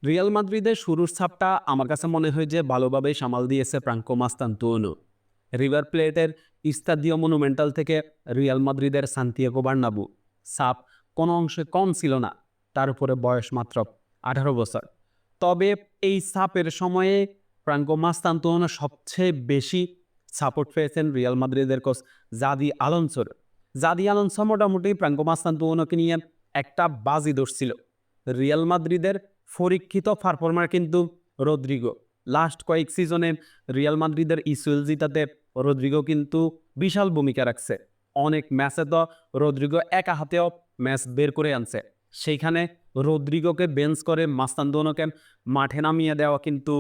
Real মাদ্রিদের শুরুর ছাপটা আমার কাছে মনে হয় যে ভালোভাবেই সামাল দিয়েছে ফ্রাঙ্কো মাস্তান্তুয়ানো। রিভার প্লেটের ইস্তাদিও মনুমেন্টাল থেকে রিয়াল মাদ্রিদের সান্তিয়াগো বার্নাব্যু ছাপ কোনো অংশে কম ছিল না। তার উপরে বয়স মাত্র 18 বছর। তবে এই ছাপের সময়ে ফ্রাঙ্কো মাস্তান্তুয়ানো সবচেয়ে বেশি সাপোর্ট পেয়েছেন রিয়াল মাদ্রিদের কোচ জাদি আলোনসোর। জাদি আলোনসো মোটামুটি ফ্রাঙ্কো মাস্তান্তুয়ানোকে নিয়ে একটা বাজি ধরছিল। রিয়াল মাদ্রিদের পরীক্ষিত পারফর্মার কিন্তু রদ্রিগো। লাস্ট কয়েক সিজনে রিয়াল মাদ্রিদের ইসুয়েল জিতাতে রদ্রিগো কিন্তু বিশাল ভূমিকা রাখছে। অনেক ম্যাচে তো রদ্রিগো একা হাতেও ম্যাচ বের করে আনছে। সেইখানে রদ্রিগোকে বেঞ্চ করে মাস্তান্তুয়ানোকে মাঠে নামিয়ে দেওয়া কিন্তু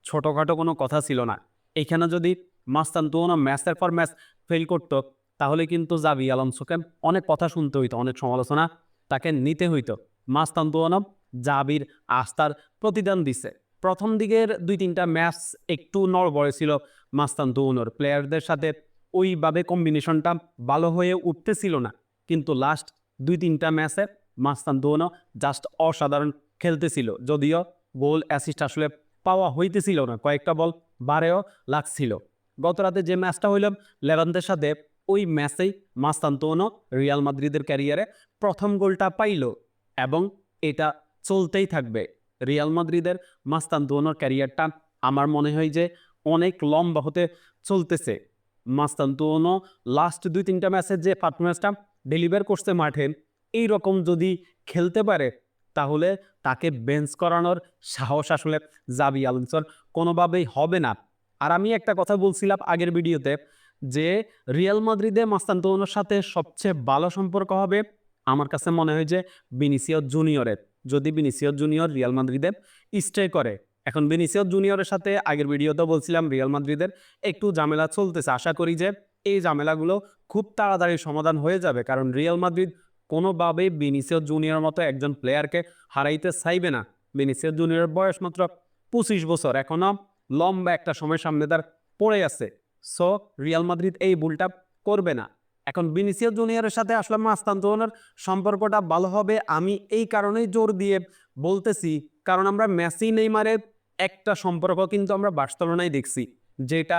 ছোটোখাটো কোনো কথা ছিল না। এইখানে যদি মাস্তান্তুয়ানো ম্যাচের পর ম্যাচ ফেল করতো, তাহলে কিন্তু জাভি আলোনসোকে অনেক কথা শুনতে হইতো, অনেক সমালোচনা তাকে নিতে হইতো। মাস্তান্তুয়ানো জাবির আস্থার প্রতিদান দিছে। প্রথম দিকের ২-৩টা ম্যাচ একটু নড়বড়ে ছিল মাস্তান্তুয়ানোর। প্লেয়ারদের সাথে ওইভাবে কম্বিনেশনটা ভালো হয়ে উঠতেছিল না। কিন্তু লাস্ট ২-৩টা ম্যাচে মাস্তান্তুয়ানো জাস্ট অসাধারণ খেলতেছিল। যদিও গোল অ্যাসিস্ট আসলে পাওয়া হইতেছিল না, কয়েকটা বল বারেও লাগছিল। গতরাতে যে ম্যাচটা হইল লেভান্তের সাথে, ওই ম্যাচেই মাস্তান্তুয়ানো রিয়াল মাদ্রিদের ক্যারিয়ারে প্রথম গোলটা পাইল এবং এটা চলতেই থাকবে। রিয়াল মাদ্রিদের মাস্তান্তুয়ানোর ক্যারিয়ারটা আমার মনে হয় যে অনেক লম্বা হতে চলতেছে। মাস্তান্তুয়ানো লাস্ট ২-৩টা ম্যাচের যে পারফরমেন্সটা ডেলিভার করছে মাঠে, এই রকম যদি খেলতে পারে তাহলে তাকে বেঞ্চ করানোর সাহস আসলে জাভি আলোনসোর কোনোভাবেই হবে না। আর আমি একটা কথা বলছিলাম আগের ভিডিওতে যে রিয়াল মাদ্রিদে মাস্তান্তুয়ানোর সাথে সবচেয়ে ভালো সম্পর্ক হবে আমার কাছে মনে হয় যে ভিনিসিয়াস জুনিয়রের। যদি ভিনিসিয়াস জুনিয়র রিয়াল মাদ্রিদে স্টে করে। এখন ভিনিসিয়াস জুনিয়রের সাথে আগের ভিডিওতে বলছিলাম রিয়াল মাদ্রিদের একটু ঝামেলা চলতেছে। আশা করি যে এই ঝামেলাগুলো খুব তাড়াতাড়ি সমাধান হয়ে যাবে, কারণ রিয়াল মাদ্রিদ কোনোভাবেই ভিনিসিয়াস জুনিয়রের মতো একজন প্লেয়ারকে হারাইতে চাইবে না। ভিনিসিয়াস জুনিয়রের বয়স মাত্র 25 বছর, এখনও লম্বা একটা সময় সামনে তার পড়ে আছে। সো রিয়াল মাদ্রিদ এই ভুলটা করবে না। এখন ভিনিসিয়াস জুনিয়রের সাথে আসলে মাস্তান্তুয়ানোর সম্পর্কটা ভালো হবে আমি এই কারণেই জোর দিয়ে বলতেছি, কারণ আমরা মেসি নেইমারের একটা সম্পর্ক কিন্তু আমরা বার্সেলোনায় দেখছি, যেটা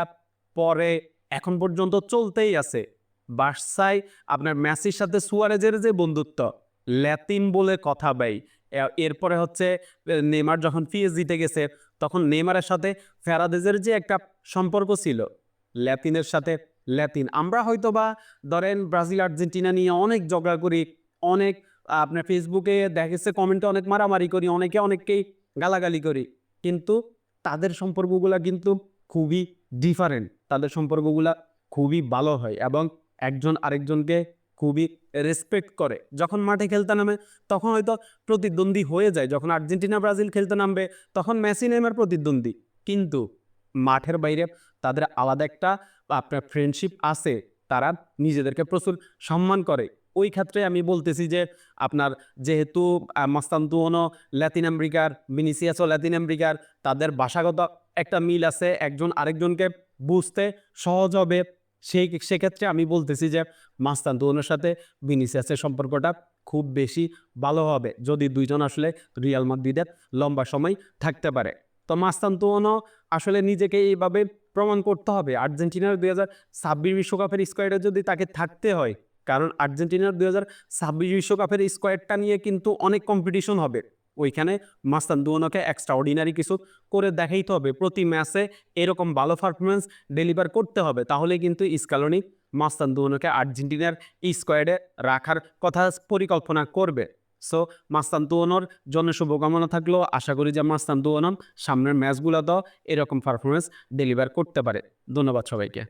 পরে এখন পর্যন্ত চলতেই আছে। বার্সায় আপনার মেসির সাথে সুয়ারেজের যে বন্ধুত্ব, ল্যাতিন বলে কথা ভাই। এরপরে হচ্ছে নেইমার যখন পিএসজিতে গেছে, তখন নেইমারের সাথে ফেরাদেজের যে একটা সম্পর্ক ছিল, ল্যাতিনের সাথে ল্যাতিন। আমরা হয়তো বা ধরেন ব্রাজিল আর্জেন্টিনা নিয়ে অনেক ঝগড়া করি, অনেক আপনার ফেসবুকে দেখেছে কমেন্টে অনেক মারামারি করি, অনেককেই গালাগালি করি, কিন্তু তাদের সম্পর্কগুলা কিন্তু খুবই ডিফারেন্ট। তাদের সম্পর্কগুলা খুবই ভালো হয় এবং একজন আরেকজনকে খুবই রেসপেক্ট করে। যখন মাঠে খেলতে নামে তখন হয়তো প্রতিদ্বন্দ্বী হয়ে যায়। যখন আর্জেন্টিনা ব্রাজিল খেলতে নামবে তখন মেসি নেইমার প্রতিদ্বন্দ্বী, কিন্তু মাঠের বাইরে তাদের আলাদা একটা আপনার ফ্রেন্ডশিপ আছে। তারা নিজেদেরকে প্রচুর সম্মান করে। ওই ক্ষেত্রে আমি বলতেছি যে আপনার যেহেতু মাস্তান্তুয়ানো ল্যাতিন আমেরিকার, ভিনিসিয়াসও ল্যাতিন আমেরিকার, তাদের ভাষাগত একটা মিল আছে, একজন আরেকজনকে বুঝতে সহজ হবে। সেক্ষেত্রে আমি বলতেছি যে মাস্তান্তুয়ানোর সাথে ভিনিসিয়াসের সম্পর্কটা খুব বেশি ভালো হবে যদি দুইজন আসলে রিয়াল মাদ্রিদের লম্বা সময় থাকতে পারে। তো মাস্তান্তুয়ানো আসলে নিজেকে এইভাবে প্রমাণ করতে হবে। আর্জেন্টিনার 2026 বিশ্বকাপের স্কোয়াডে যদি তাকে থাকতে হয়, কারণ আর্জেন্টিনার 2026 বিশ্বকাপের স্কোয়াডটা নিয়ে কিন্তু অনেক কম্পিটিশন হবে। ওইখানে মাস্তান্তুয়ানোকে এক্সট্রাঅর্ডিনারি কিছু করে দেখাইতে হবে। প্রতি ম্যাচে এরকম ভালো পারফরমেন্স ডেলিভার করতে হবে, তাহলে কিন্তু স্কালোনি মাস্তান্তুয়ানোকে আর্জেন্টিনার স্কোয়াডে রাখার কথা পরিকল্পনা করবে। সো মাস্তান্তুয়ানোর জন্য শুভকামনা থাকলো। আশা করি যে মাস্তান্তুয়ানো সামনের ম্যাচগুলোতেও এরকম পারফরমেন্স ডেলিভার করতে পারে। ধন্যবাদ সবাইকে।